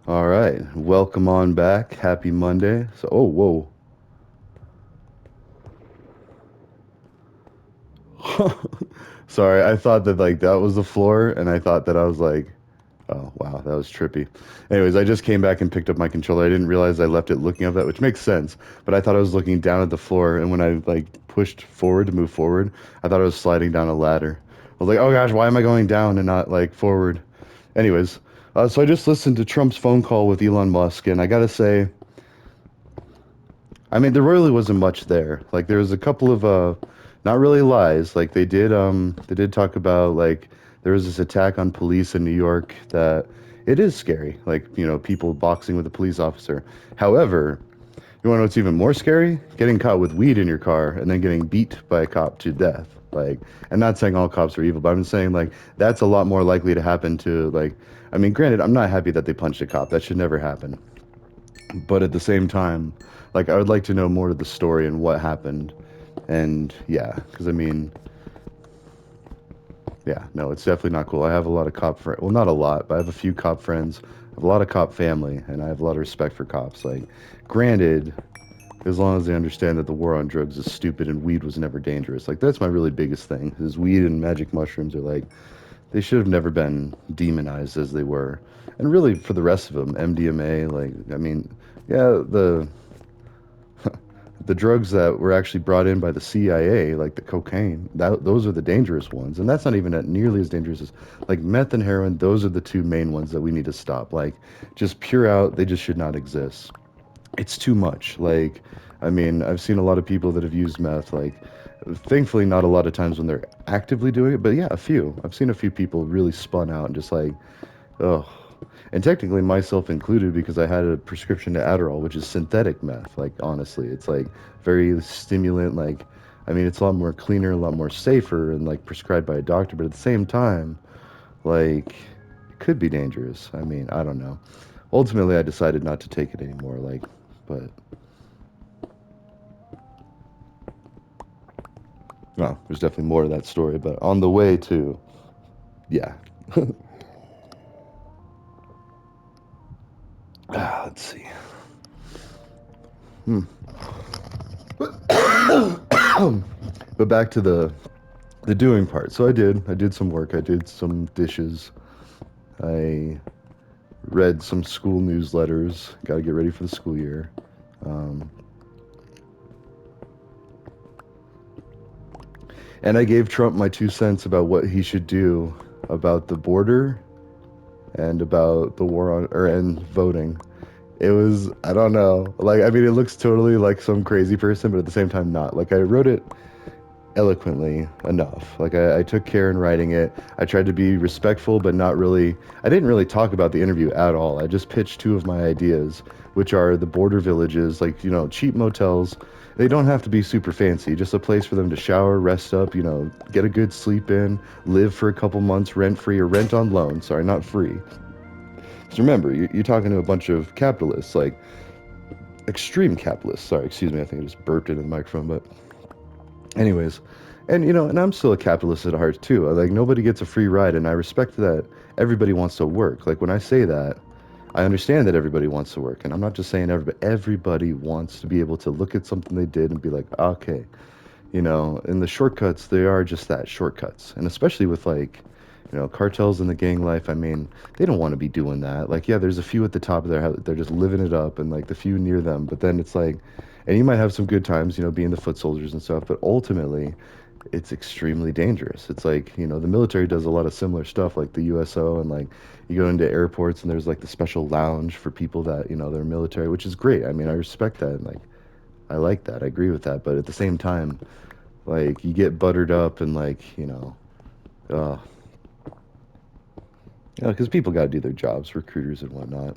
All right, welcome on back. Happy Monday. Whoa. Sorry, I thought that like that was the floor, and I thought that I was like, oh wow, that was trippy. Anyways, I just came back and picked up my controller. I didn't realize I left it looking up that, which makes sense. But I thought I was looking down at the floor, and when I like pushed forward to move forward, I thought I was sliding down a ladder. I was like, oh gosh, why am I going down and not like forward? Anyways, so I just listened to Trump's phone call with Elon Musk, and I gotta say, I mean, there really wasn't much there. Like there was a couple of not really lies. Like they did talk about like there was this attack on police in New York that it is scary. Like, people boxing with a police officer. However, you want to know what's even more scary? Getting caught with weed in your car and then getting beat by a cop to death. Like, and not saying all cops are evil, but I'm just saying like that's a lot more likely to happen to like I mean, granted, I'm not happy that they punched a cop. That should never happen. But at the same time, like I would like to know more of the story and what happened. And yeah, because I mean, yeah, no, it's definitely not cool. I have a lot of cop friends. Well, not a lot, but I have a few cop friends. I have a lot of cop family, and I have a lot of respect for cops. Like, granted, as long as they understand that the war on drugs is stupid and weed was never dangerous. Like, that's my really biggest thing. Is weed and magic mushrooms are like they should have never been demonized as they were. And really, for the rest of them, MDMA, like, I mean, yeah, the drugs that were actually brought in by the CIA, like the cocaine, those are the dangerous ones, and that's not even nearly as dangerous as like meth and heroin. Those are the two main ones that we need to stop. Like, just pure out, they just should not exist. It's too much. Like, I mean, I've seen a lot of people that have used meth. Like, thankfully, not a lot of times when they're actively doing it, but yeah, a few. I've seen a few people really spun out and just like, oh, and technically myself included because I had a prescription to Adderall, which is synthetic meth. Like honestly, it's like very stimulant. Like, I mean, it's a lot more cleaner, a lot more safer, and like prescribed by a doctor. But at the same time, like, it could be dangerous. I mean, I don't know. Ultimately, I decided not to take it anymore. Like, but well, there's definitely more to that story. But on the way to, yeah. Let's see. Hmm. But back to the doing part. So I did some work. I did some dishes. I read some school newsletters. Got to get ready for the school year. Um, and I gave Trump my 2 cents about what he should do about the border and about the war on or and voting. It was I don't know. Like I mean, it looks totally like some crazy person, but at the same time not. Like I wrote it eloquently enough. Like I took care in writing it. I tried to be respectful, but not really. I didn't really talk about the interview at all. I just pitched two of my ideas, which are the border villages, like, cheap motels. They don't have to be super fancy, just a place for them to shower, rest up, get a good sleep in, live for a couple months rent free or rent on loan. Sorry, not free. Because remember, you're talking to a bunch of capitalists, like extreme capitalists. Sorry, excuse me. I think I just burped into the microphone, but anyways, and I'm still a capitalist at heart too. Like nobody gets a free ride, and I respect that everybody wants to work. Like when I say that, I understand that everybody wants to work, and I'm not just saying everybody. Everybody wants to be able to look at something they did and be like, okay, and the shortcuts, they are just that, shortcuts, and especially with like. Cartels in the gang life. I mean, they don't want to be doing that. Like, yeah, there's a few at the top of their house. They're just living it up, and like the few near them. But then it's like, and you might have some good times, being the foot soldiers and stuff. But ultimately, it's extremely dangerous. It's like, the military does a lot of similar stuff, like the USO, and like you go into airports and there's like the special lounge for people that, they're military, which is great. I mean, I respect that. And like, I like that. I agree with that. But at the same time, like, you get buttered up and like, uh, because people got to do their jobs, recruiters and whatnot.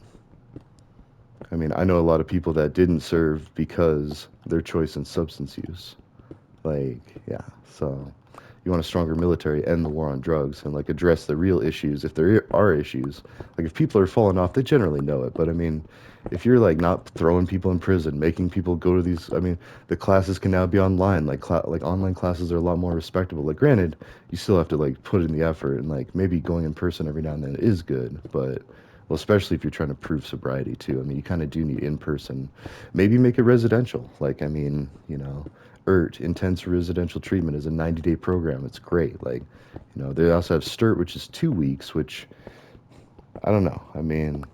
I mean, I know a lot of people that didn't serve because their choice in substance use. Like, yeah. So you want a stronger military, end the war on drugs, and like address the real issues if there are issues. Like if people are falling off, they generally know it. But I mean, if you're like not throwing people in prison, making people go to these, I mean, the classes can now be online. Like online classes are a lot more respectable. Like granted, you still have to like put in the effort, and like maybe going in person every now and then is good, but Well, especially if you're trying to prove sobriety too. I mean, you kind of do need in person. Maybe make it residential. Like, I mean, intense residential treatment is a 90-day program. It's great. Like, they also have STIRT, which is 2 weeks, which I don't know. I mean,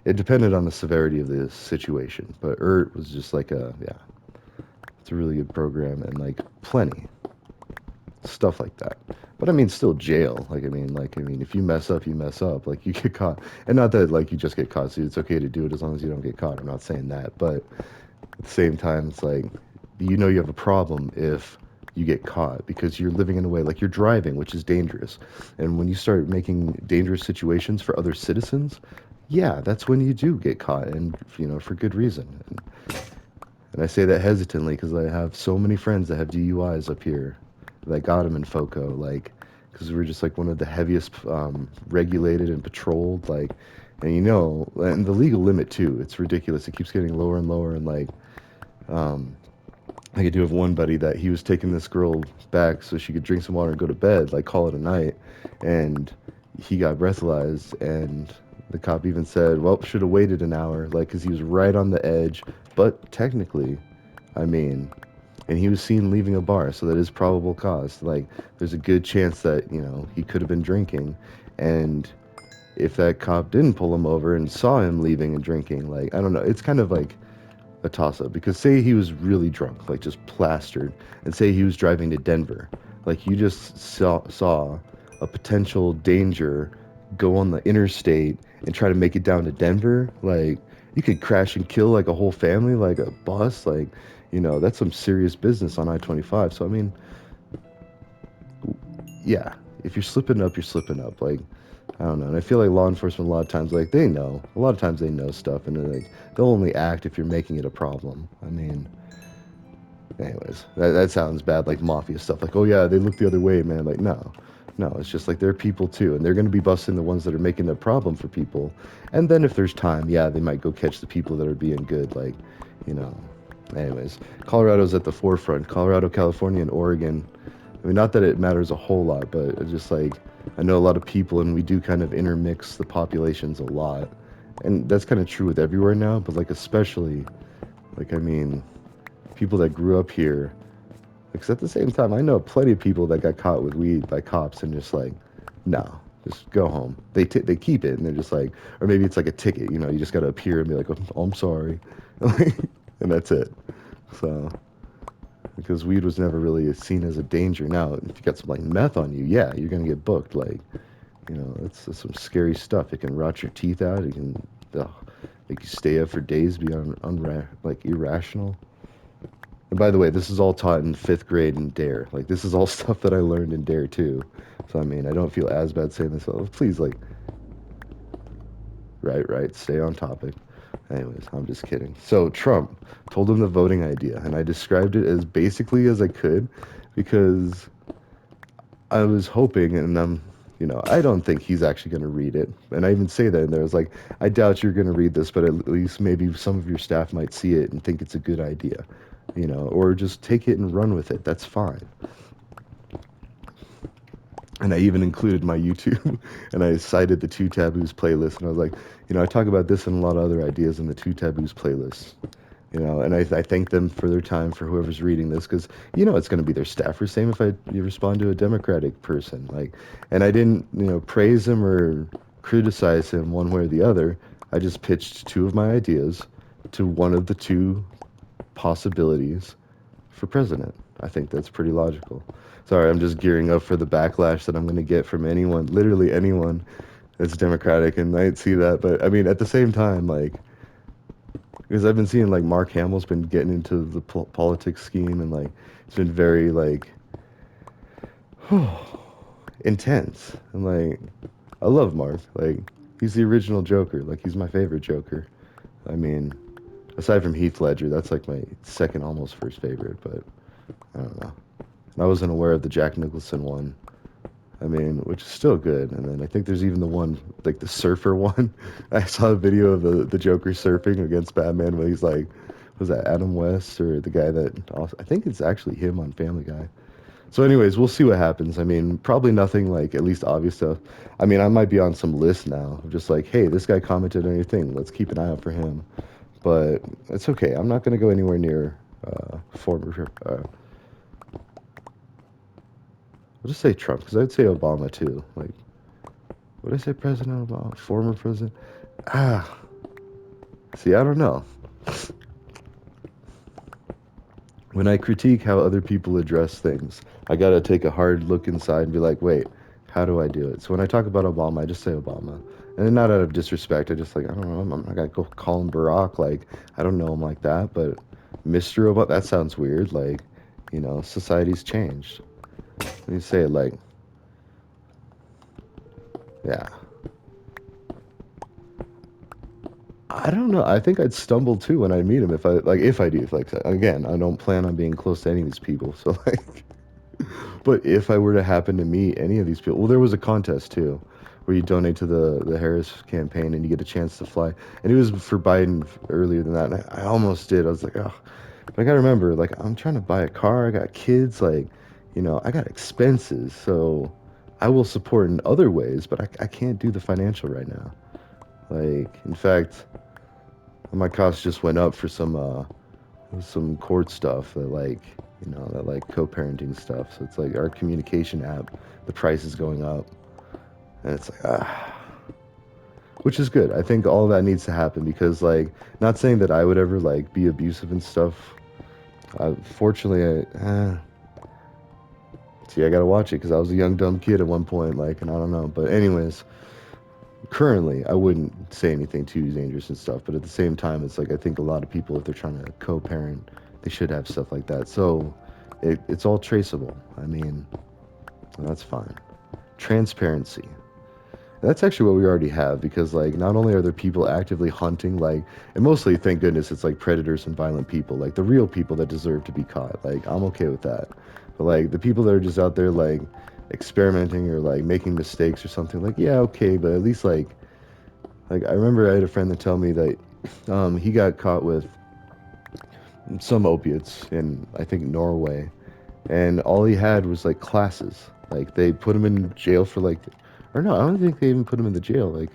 it depended on the severity of the situation, but ERT was just like yeah, it's a really good program and like plenty stuff like that. But I mean, still jail. Like, if you mess up, you mess up. Like, you get caught, and not that like you just get caught. So it's okay to do it as long as you don't get caught. I'm not saying that, but at the same time, it's like you have a problem if you get caught because you're living in a way like you're driving, which is dangerous. And when you start making dangerous situations for other citizens, yeah, that's when you do get caught, and for good reason. And I say that hesitantly because I have so many friends that have DUIs up here that got them in FOCO, like, because we're just like one of the heaviest regulated and patrolled, like, and the legal limit too. It's ridiculous. It keeps getting lower and lower, and um, I do have one buddy that he was taking this girl back so she could drink some water and go to bed, like call it a night, and he got breathalyzed, and the cop even said, "Well, should have waited an hour," like, because he was right on the edge. But technically, I mean, and he was seen leaving a bar, so that is probable cause. Like, there's a good chance that he could have been drinking, and if that cop didn't pull him over and saw him leaving and drinking, like, I don't know, it's kind of like a toss up because say he was really drunk, like just plastered, and say he was driving to Denver, like you just saw a potential danger go on the interstate and try to make it down to Denver, like you could crash and kill like a whole family, like a bus, like that's some serious business on I-25. So I mean, yeah, if you're slipping up, you're slipping up. Like, I don't know. And I feel like law enforcement a lot of times, like, they know. A lot of times they know stuff, and like they'll only act if you're making it a problem. I mean, anyways, that sounds bad, like mafia stuff. Like, oh yeah, they look the other way, man. Like, no, no, it's just like they're people too, and they're gonna be busting the ones that are making it a problem for people. And then if there's time, yeah, they might go catch the people that are being good. Like, you know. Anyways, Colorado's at the forefront. Colorado, California, and Oregon. I mean, not that it matters a whole lot, but it's just like I know a lot of people, and we do kind of intermix the populations a lot, and that's kind of true with everywhere now. But like especially, like I mean, people that grew up here. Because at the same time, I know plenty of people that got caught with weed by cops, and just like, no, just go home. They keep it, and they're just like, or maybe it's like a ticket. You just got to appear and be like, oh, I'm sorry, and that's it. So because weed was never really seen as a danger. Now, if you got some like meth on you, yeah, you're gonna get booked. Like, that's some scary stuff. It can rot your teeth out. It can make you stay up for days, be like irrational. And by the way, this is all taught in fifth grade in Dare. Like, this is all stuff that I learned in Dare too. So I mean, I don't feel as bad saying this. Oh, please, like, right, stay on topic. Anyways, I'm just kidding. So Trump told him the voting idea, and I described it as basically as I could because I was hoping, and I don't think he's actually going to read it. And I even say that in there. I was like, I doubt you're going to read this, but at least maybe some of your staff might see it and think it's a good idea, or just take it and run with it. That's fine. And I even included my YouTube, and I cited the Two Taboos playlist, and I was like, I talk about this and a lot of other ideas in the Two Taboos playlist. And I thank them for their time, for whoever's reading this, because it's going to be their staffer. Same if you respond to a Democratic person, like, and I didn't praise him or criticize him one way or the other. I just pitched two of my ideas to one of the two possibilities for president. I think that's pretty logical. Sorry, I'm just gearing up for the backlash that I'm going to get from anyone, literally anyone that's Democratic, and I see that. But I mean, at the same time, like, because I've been seeing like Mark Hamill's been getting into the politics scheme, and like it's been very like intense. And like I love Mark. Like he's the original Joker. Like he's my favorite Joker. I mean, aside from Heath Ledger, that's like my second, almost first favorite. But I don't know. And I wasn't aware of the Jack Nicholson one. I mean, which is still good. And then I think there's even the one, like the surfer one. I saw a video of the Joker surfing against Batman when he's like, was that Adam West or the guy that also, I think it's actually him on Family Guy. So, anyways, we'll see what happens. I mean, probably nothing like at least obvious stuff. I mean, I might be on some list now, of just like, hey, this guy commented on your thing. Let's keep an eye out for him. But it's okay. I'm not gonna go anywhere near former. I'll just say Trump because I'd say Obama too. Like, would I say President Obama? Former president? Ah, see, I don't know. When I critique how other people address things, I gotta take a hard look inside and be like, wait, how do I do it? So when I talk about Obama, I just say Obama. And then not out of disrespect, I just like, I don't know, I'm not gonna go call him Barack, like, I don't know him like that, but Mr. Obama, that sounds weird, like, society's changed. Let me say it like, yeah. I don't know. I think I'd stumble too when I meet him if I do. Like again, I don't plan on being close to any of these people. So like but if I were to happen to meet any of these people, well, there was a contest too, where you donate to the Harris campaign and you get a chance to fly. And it was for Biden earlier than that. And I almost did. I was like, oh, but I gotta remember, like, I'm trying to buy a car. I got kids. Like, I got expenses. So I will support in other ways, but I can't do the financial right now. Like, in fact, my cost just went up for some court stuff that like co-parenting stuff. So it's like our communication app, the price is going up, and it's like which is good. I think all of that needs to happen because like, not saying that I would ever like be abusive and stuff. Fortunately, see, I gotta watch it because I was a young dumb kid at one point, like, and I don't know. But anyways, currently I wouldn't say anything too dangerous and stuff, but at the same time it's like I think a lot of people, if they're trying to co-parent, they should have stuff like that, so it's all traceable. I mean, that's fine. Transparency, that's actually what we already have because like not only are there people actively hunting, like, and mostly thank goodness it's like predators and violent people, like the real people that deserve to be caught, like I'm okay with that. But like the people that are just out there like experimenting or like making mistakes or something, like, yeah, okay, but at least like I remember I had a friend that tell me that he got caught with some opiates in, I think, Norway, and all he had was like classes. Like they put him in jail for like, or no, I don't think they even put him in the jail. Like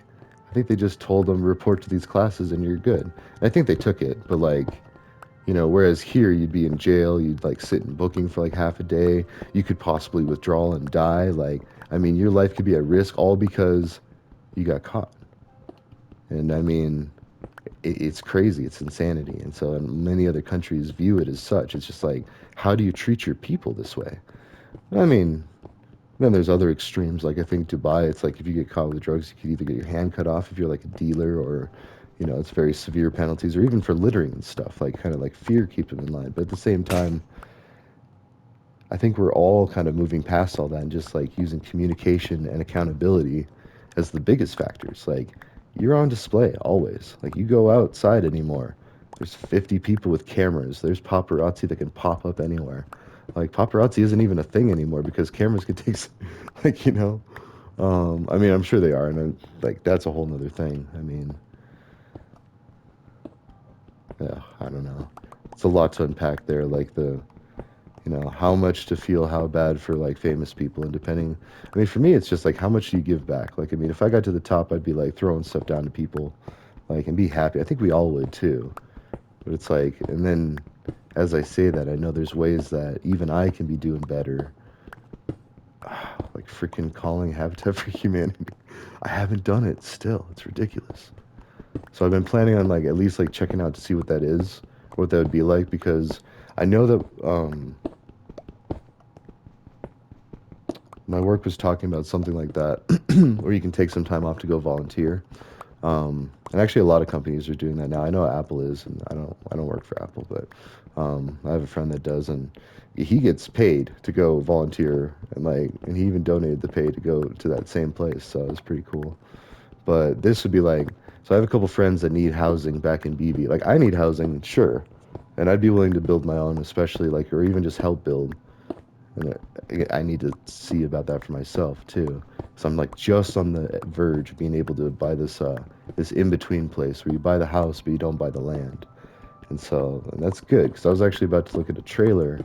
I think they just told him report to these classes and you're good. And I think they took it, but like, whereas here you'd be in jail, you'd like sit in booking for like half a day, you could possibly withdraw and die. Like, I mean, your life could be at risk all because you got caught. And I mean, it's crazy, it's insanity. And so many other countries view it as such. It's just like, how do you treat your people this way? I mean, then there's other extremes. Like I think Dubai, it's like if you get caught with drugs, you could either get your hand cut off if you're like a dealer, or it's very severe penalties, or even for littering and stuff. Like kind of like fear keep them in line. But at the same time, I think we're all kind of moving past all that and just like using communication and accountability as the biggest factors. Like you're on display always. Like you go outside anymore, there's 50 people with cameras. There's paparazzi that can pop up anywhere. Like paparazzi isn't even a thing anymore because cameras can take, like, I mean, I'm sure they are, and like that's a whole nother thing. I mean, yeah, I don't know. It's a lot to unpack there. Like how much to feel how bad for like famous people, and depending, I mean, for me it's just like how much do you give back. Like I mean, if I got to the top, I'd be like throwing stuff down to people, like, and be happy. I think we all would too, but it's like, and then as I say that, I know there's ways that even I can be doing better. Like freaking calling Habitat for Humanity, I haven't done it still. It's ridiculous. So I've been planning on like at least like checking out to see what that is, what that would be like, because I know that my work was talking about something like that, where you can take some time off to go volunteer. And actually, a lot of companies are doing that now. I know Apple is, and I don't work for Apple, but I have a friend that does, and he gets paid to go volunteer, and he even donated the pay to go to that same place. So it's pretty cool. But this would be like, so I have a couple friends that need housing back in BB. Like I need housing, sure, and I'd be willing to build my own, especially like, or even just help build. And I need to see about that for myself too. So I'm like just on the verge of being able to buy this in between place where you buy the house but you don't buy the land. And so, and that's good because I was actually about to look at a trailer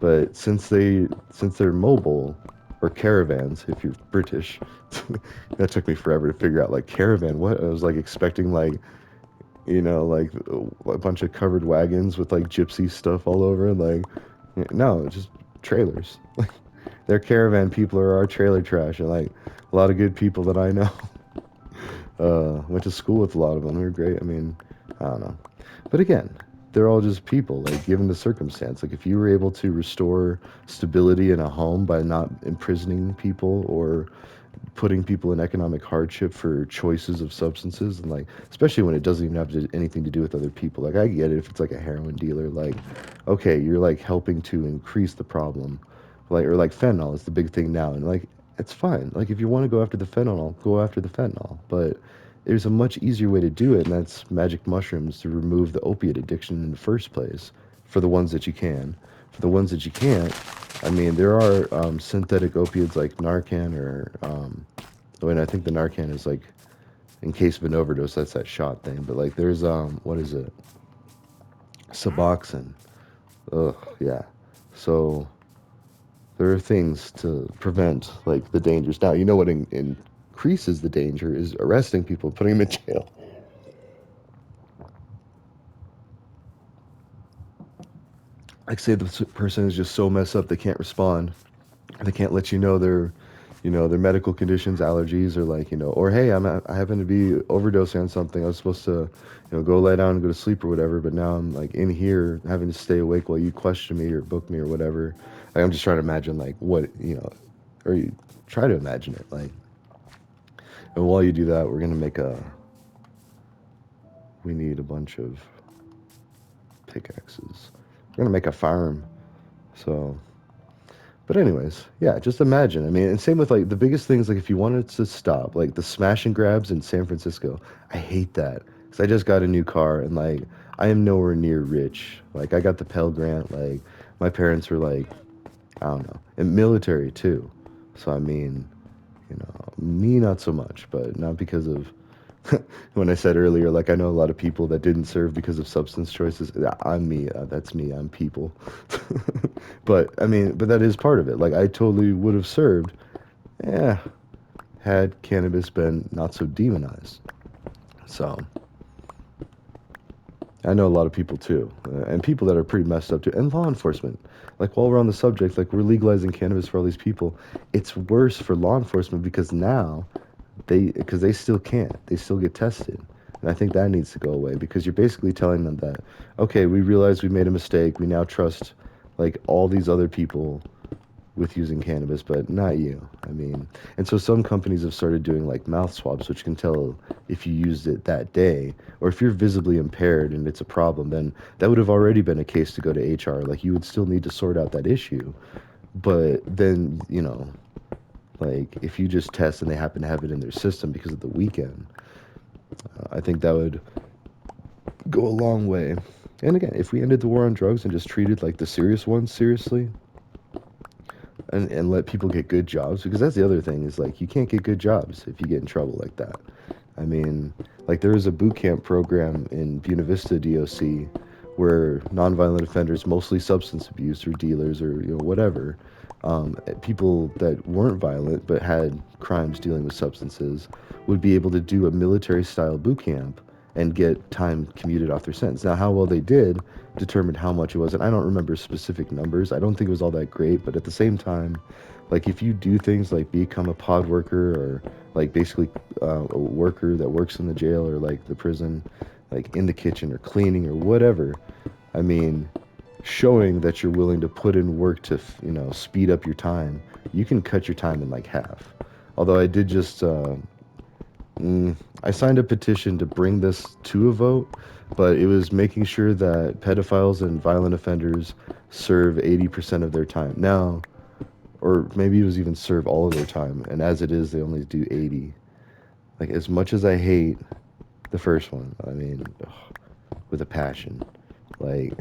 But since they're mobile or caravans, if you're British, that took me forever to figure out like caravan. What I was like expecting like a bunch of covered wagons with like gypsy stuff all over it. Like no, just trailers. Like their caravan people are our trailer trash, and like a lot of good people that I know. Went to school with a lot of them. They're great. I mean, I don't know. But again, they're all just people, like given the circumstance. Like if you were able to restore stability in a home by not imprisoning people or putting people in economic hardship for choices of substances, and like especially when it doesn't even have anything to do with other people. Like I get it if it's like a heroin dealer, like okay, you're like helping to increase the problem, like or like fentanyl is the big thing now, and like it's fine. Like if you want to go after the fentanyl, go after the fentanyl, but there's a much easier way to do it, and that's magic mushrooms to remove the opiate addiction in the first place for the ones that you can. For the ones that you can't, I mean, there are synthetic opiates like Narcan or, I think the Narcan is like in case of an overdose, that's that shot thing. But like there's, what is it? Suboxone. Ugh, yeah. So there are things to prevent like the dangers. Now, you know what increases the danger is arresting people, putting them in jail. Like say the person is just so messed up they can't respond, they can't let you know their medical conditions, allergies, or like or hey, I happen to be overdosing on something. I was supposed to go lay down and go to sleep or whatever, but now I'm like in here having to stay awake while you question me or book me or whatever. Like, I'm just trying to imagine like what or you try to imagine it like. And while you do that, we need a bunch of pickaxes. We're gonna make a farm, so. But anyways, yeah, just imagine. I mean, and same with like the biggest things. Like if you wanted to stop, like the smash and grabs in San Francisco, I hate that because I just got a new car and like I am nowhere near rich. Like I got the Pell Grant. Like my parents were like, I don't know, and military too. So I mean, me not so much, but not because of when I said earlier, like I know a lot of people that didn't serve because of substance choices. I'm me. That's me. I'm people. But I mean, but that is part of it. Like I totally would have served, yeah, had cannabis been not so demonized. So I know a lot of people too, and people that are pretty messed up too, and law enforcement. Like while we're on the subject, like we're legalizing cannabis for all these people. It's worse for law enforcement because now because they still can't. They still get tested. And I think that needs to go away because you're basically telling them that, okay, we realize we made a mistake. We now trust like all these other people with using cannabis, but not you. I mean, and so some companies have started doing like mouth swabs, which can tell if you used it that day, or if you're visibly impaired and it's a problem, then that would have already been a case to go to HR. Like you would still need to sort out that issue. But then, like if you just test and they happen to have it in their system because of the weekend, I think that would go a long way. And again, if we ended the war on drugs and just treated like the serious ones seriously, and let people get good jobs, because that's the other thing is like you can't get good jobs if you get in trouble like that. I mean, like there is a boot camp program in Buena Vista DOC where nonviolent offenders, mostly substance abuse or dealers or whatever, people that weren't violent but had crimes dealing with substances would be able to do a military style boot camp and get time commuted off their sentence. Now, how well they did determined how much it was, and I don't remember specific numbers. I don't think it was all that great, but at the same time, like if you do things like become a pod worker or like basically a worker that works in the jail or like the prison, like in the kitchen or cleaning or whatever, I mean, showing that you're willing to put in work to speed up your time, you can cut your time in like half. Although I did just I signed a petition to bring this to a vote, but it was making sure that pedophiles and violent offenders serve 80% of their time now, or maybe it was even serve all of their time, and as it is they only do 80. Like as much as I hate the first one, I mean, with a passion, like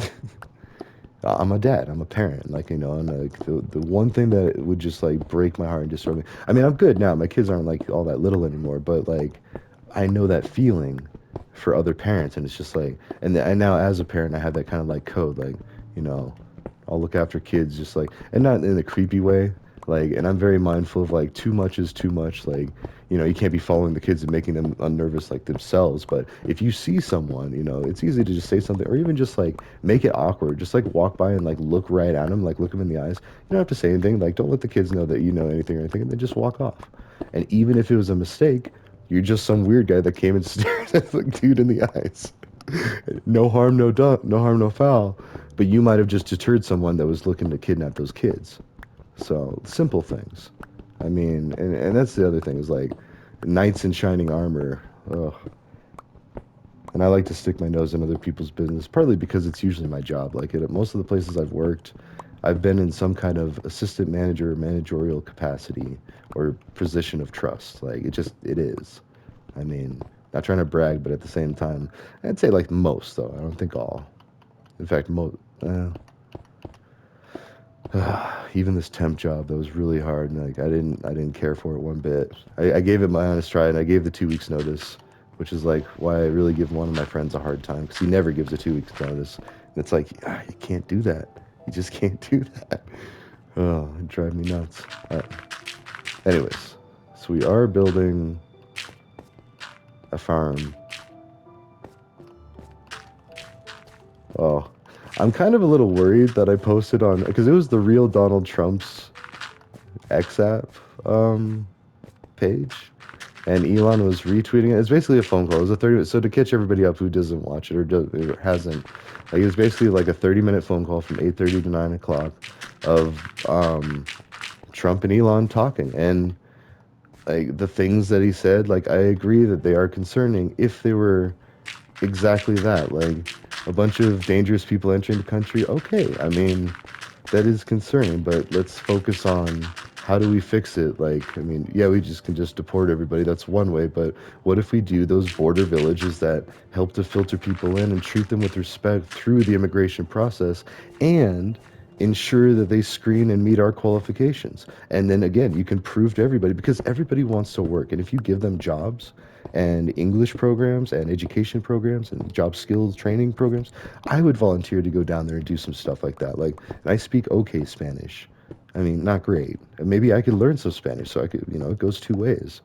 I'm a dad, I'm a parent, like and like the one thing that would just like break my heart and destroy me. I mean, I'm good now. My kids aren't like all that little anymore, but like I know that feeling for other parents, and it's just like, and now as a parent, I have that kind of like code, like you know, I'll look after kids just like, and not in a creepy way. Like, and I'm very mindful of like too much is too much. Like, you can't be following the kids and making them unnervous like themselves. But if you see someone, it's easy to just say something or even just like make it awkward. Just like walk by and like look right at them, like look them in the eyes. You don't have to say anything. Like, don't let the kids know that you know anything or anything, and then just walk off. And even if it was a mistake, you're just some weird guy that came and stared at the dude in the eyes. No harm, no harm, no foul. But you might have just deterred someone that was looking to kidnap those kids. So simple things. I mean, and that's the other thing is like knights in shining armor. Ugh. And I like to stick my nose in other people's business, partly because it's usually my job. Like at most of the places I've worked, I've been in some kind of assistant manager or managerial capacity or position of trust. Like it is. I mean, not trying to brag, but at the same time, I'd say like most though. I don't think all. In fact, most. Even this temp job that was really hard, and like I didn't care for it one bit. I gave it my honest try, and I gave the 2 weeks notice, which is like why I really give one of my friends a hard time because he never gives a 2 weeks notice, and it's like you can't do that. You just can't do that. Oh, it drives me nuts. Anyways, so we are building a farm. Oh, I'm kind of a little worried that I posted on because it was the real Donald Trump's X app page, and Elon was retweeting it. It's basically a phone call. It was a 30. So to catch everybody up who doesn't watch it or hasn't, like it was basically like a 30-minute phone call from 8:30 to 9 o'clock of Trump and Elon talking, and like the things that he said, like I agree that they are concerning if they were exactly that, like a bunch of dangerous people entering the country. Okay, I mean that is concerning, but let's focus on how do we fix it. Like, I mean, yeah, we just can just deport everybody. That's one way, but what if we do those border villages that help to filter people in and treat them with respect through the immigration process and ensure that they screen and meet our qualifications? And then again, you can prove to everybody because everybody wants to work. And if you give them jobs and English programs and education programs and job skills training programs, I would volunteer to go down there and do some stuff like that. Like, and I speak okay Spanish. I mean, not great. And maybe I could learn some Spanish so I could, it goes two ways.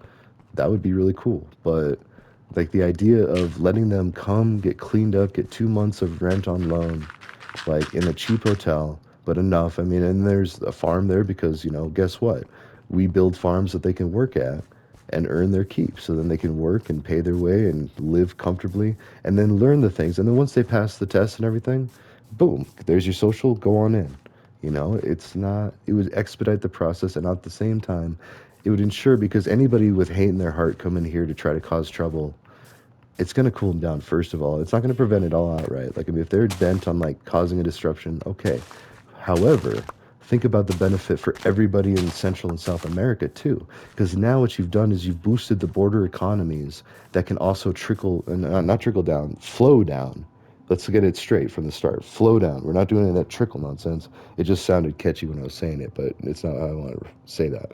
That would be really cool. But like the idea of letting them come, get cleaned up, get 2 months of rent on loan, like in a cheap hotel, but enough. I mean, and there's a farm there because, guess what? We build farms that they can work at and earn their keep. So then they can work and pay their way and live comfortably and then learn the things. And then once they pass the test and everything, boom, there's your social, go on in. It would expedite the process and at the same time, it would ensure because anybody with hate in their heart coming here to try to cause trouble, it's going to cool them down, first of all. It's not going to prevent it all outright. Like, I mean, if they're bent on, like, causing a disruption, okay. However, think about the benefit for everybody in Central and South America, too. Because now what you've done is you've boosted the border economies that can also trickle, and not trickle down, flow down. Let's get it straight from the start. Flow down. We're not doing any of that trickle nonsense. It just sounded catchy when I was saying it, but it's not how I want to say that.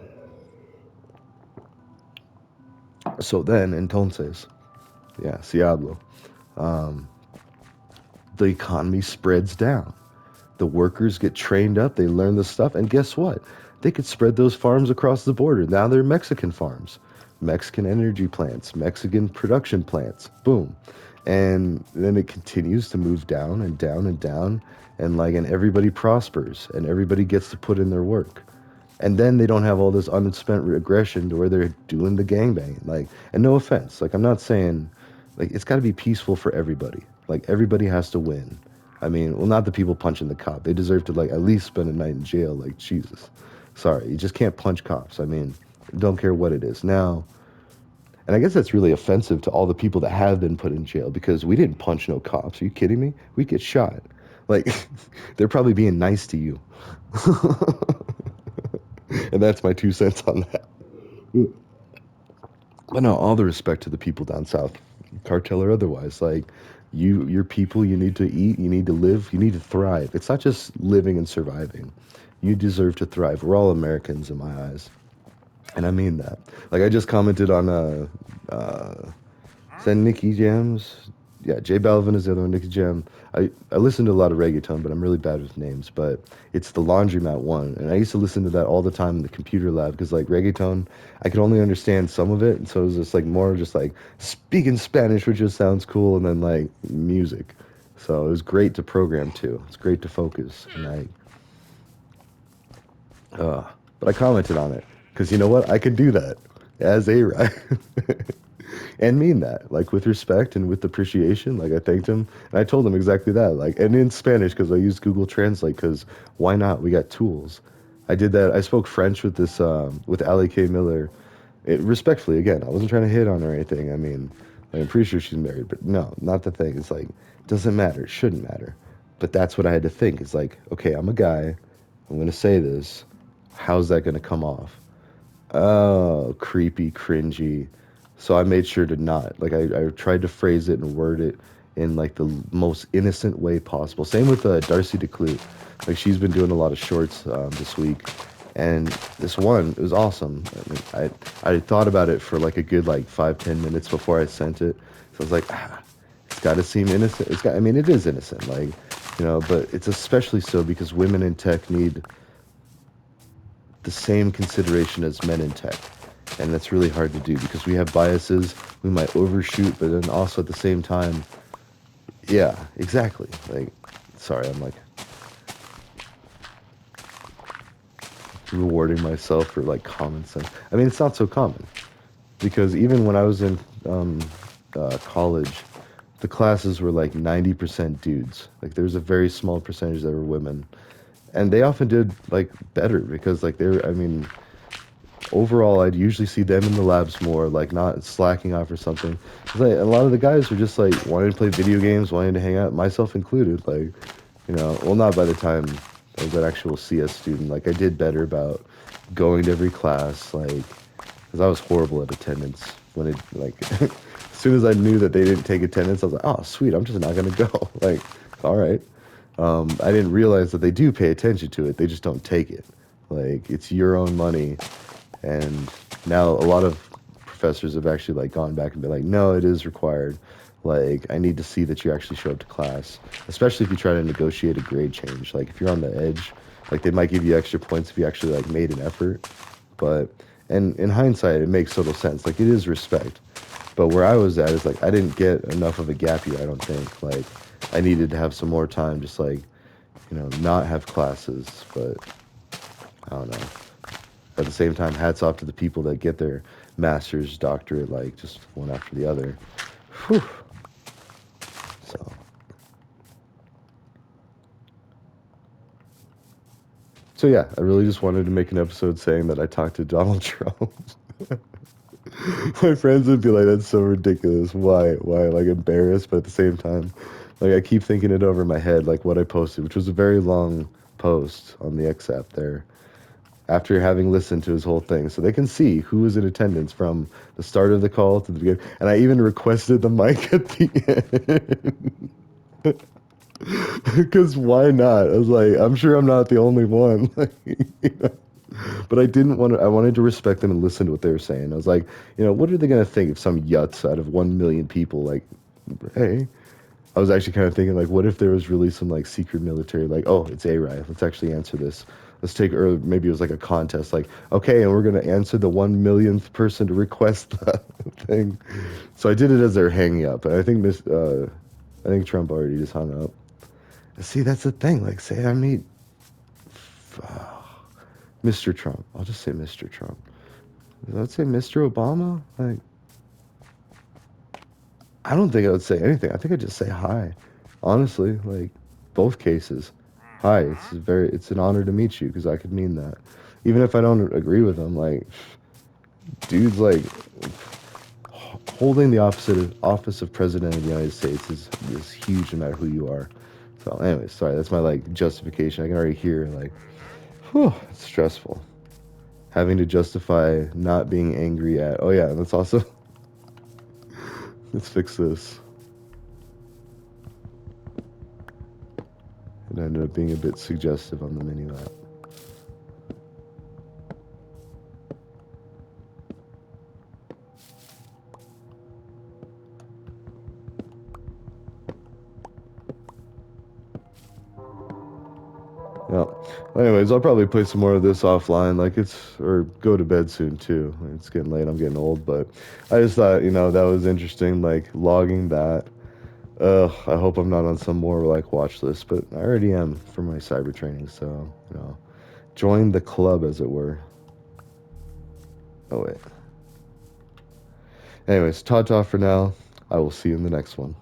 So then, entonces, yeah, si hablo. Um, the economy spreads down. The workers get trained up, they learn the stuff, and guess what? They could spread those farms across the border. Now they're Mexican farms, Mexican energy plants, Mexican production plants. Boom. And then it continues to move down and down and down, and everybody prospers and everybody gets to put in their work. And then they don't have all this unspent aggression to where they're doing the gangbang. And no offense, I'm not saying, it's got to be peaceful for everybody. Like, everybody has to win. I mean, well, not the people punching the cop. They deserve to, at least spend a night in jail. Like, Jesus. Sorry, you just can't punch cops. I mean, don't care what it is. Now, and I guess that's really offensive to all the people that have been put in jail because we didn't punch no cops. Are you kidding me? We get shot. Like, they're probably being nice to you. And that's my 2 cents on that. But no, all the respect to the people down south, cartel or otherwise. Your people, you need to eat, you need to live, you need to thrive. It's not just living and surviving. You deserve to thrive. We're all Americans in my eyes, and I mean that. Like I just commented on is that Nicky Jams? yeah, J Balvin is the other one. Nicky Jam. I listen to a lot of reggaeton, but I'm really bad with names. But it's the Laundromat one, and I used to listen to that all the time in the computer lab because like reggaeton, I could only understand some of it, and so it was just like more just like speaking Spanish, which just sounds cool, and then like music. So it was great to program to. It's great to focus, and uh, but I commented on it because you know what? I could do that as A-Rye. And mean that, like with respect and with appreciation. Like I thanked him, and I told him exactly that. Like, and in Spanish because I used Google Translate. Because why not? We got tools. I did that. I spoke French with this with Ali K. Miller. Respectfully, again, I wasn't trying to hit on her or anything. I mean, like, I'm pretty sure she's married, but no, not the thing. It's like doesn't matter. It shouldn't matter. But that's what I had to think. It's like, okay, I'm a guy. I'm gonna say this. How's that gonna come off? Oh, creepy, cringy. So I made sure to not. Like I tried to phrase it and word it in like the most innocent way possible. Same with Darcy DeClute. Like she's been doing a lot of shorts this week, and this one it was awesome. I mean, I thought about it for like a good like 5-10 minutes before I sent it. So I was like, it's got to seem innocent. It's got. I mean, it is innocent. Like but it's especially so because women in tech need the same consideration as men in tech. And that's really hard to do because we have biases. We might overshoot, but then also at the same time, yeah, exactly. Like, sorry, I'm like rewarding myself for like common sense. I mean, it's not so common because even when I was in college, the classes were like 90% dudes. Like, there was a very small percentage that were women. And they often did like better because like they're, I mean, overall, I'd usually see them in the labs more, like not slacking off or something. 'Cause, like, a lot of the guys were just like wanting to play video games, wanting to hang out, myself included. Like, well, not by the time I was an actual CS student. Like, I did better about going to every class, like, because I was horrible at attendance. When it, like, as soon as I knew that they didn't take attendance, I was like, oh, sweet, I'm just not gonna go. Like, all right. I didn't realize that they do pay attention to it. They just don't take it. Like, it's your own money, and now a lot of professors have actually like gone back and been like, no, it is required. Like, I need to see that you actually show up to class, especially if you try to negotiate a grade change. Like, if you're on the edge, like they might give you extra points if you actually like made an effort. But and in hindsight, it makes total sense. Like, it is respect. But where I was at is like I didn't get enough of a gap year. I don't think. Like, I needed to have some more time, just like not have classes. But I don't know. At the same time, hats off to the people that get their master's, doctorate, like just one after the other. Whew. So, so yeah, I really just wanted to make an episode saying that I talked to Donald Trump. My friends would be like, "That's so ridiculous. Why? Why?" Like embarrassed, but at the same time, like I keep thinking it over in my head, like what I posted, which was a very long post on the X app there. After having listened to his whole thing, so they can see who was in attendance from the start of the call to the beginning. And I even requested the mic at the end. Because why not? I was like, I'm sure I'm not the only one. Like, you know? But I didn't want to, I wanted to respect them and listen to what they were saying. I was like, what are they going to think if some yuts out of 1 million people, like, hey, I was actually kind of thinking, like, what if there was really some, like, secret military, like, oh, it's A-Rye. Let's actually answer this. Let's take, or maybe it was like a contest, like, okay, and we're going to answer the 1 millionth person to request that thing. So I did it as they're hanging up. And I think Trump already just hung up. See, that's the thing. Like, say I meet Mr. Trump. I'll just say Mr. Trump. I'd say Mr. Obama. Like, I don't think I would say anything. I think I'd just say hi. Honestly, like both cases. Hi, it's an honor to meet you because I could mean that. Even if I don't agree with him, like dude's like holding the opposite office of president of the United States is huge no matter who you are. So anyways, sorry, that's my like justification. I can already hear like whew, it's stressful. Having to justify not being angry at oh yeah, and let's also let's fix this. It ended up being a bit suggestive on the menu app. Yeah. Well, anyways, I'll probably play some more of this offline. Or go to bed soon too. It's getting late. I'm getting old, but I just thought, that was interesting. Like logging that. I hope I'm not on some more like watch list, but I already am for my cyber training. So, join the club, as it were. Oh wait. Anyways, ta-ta for now. I will see you in the next one.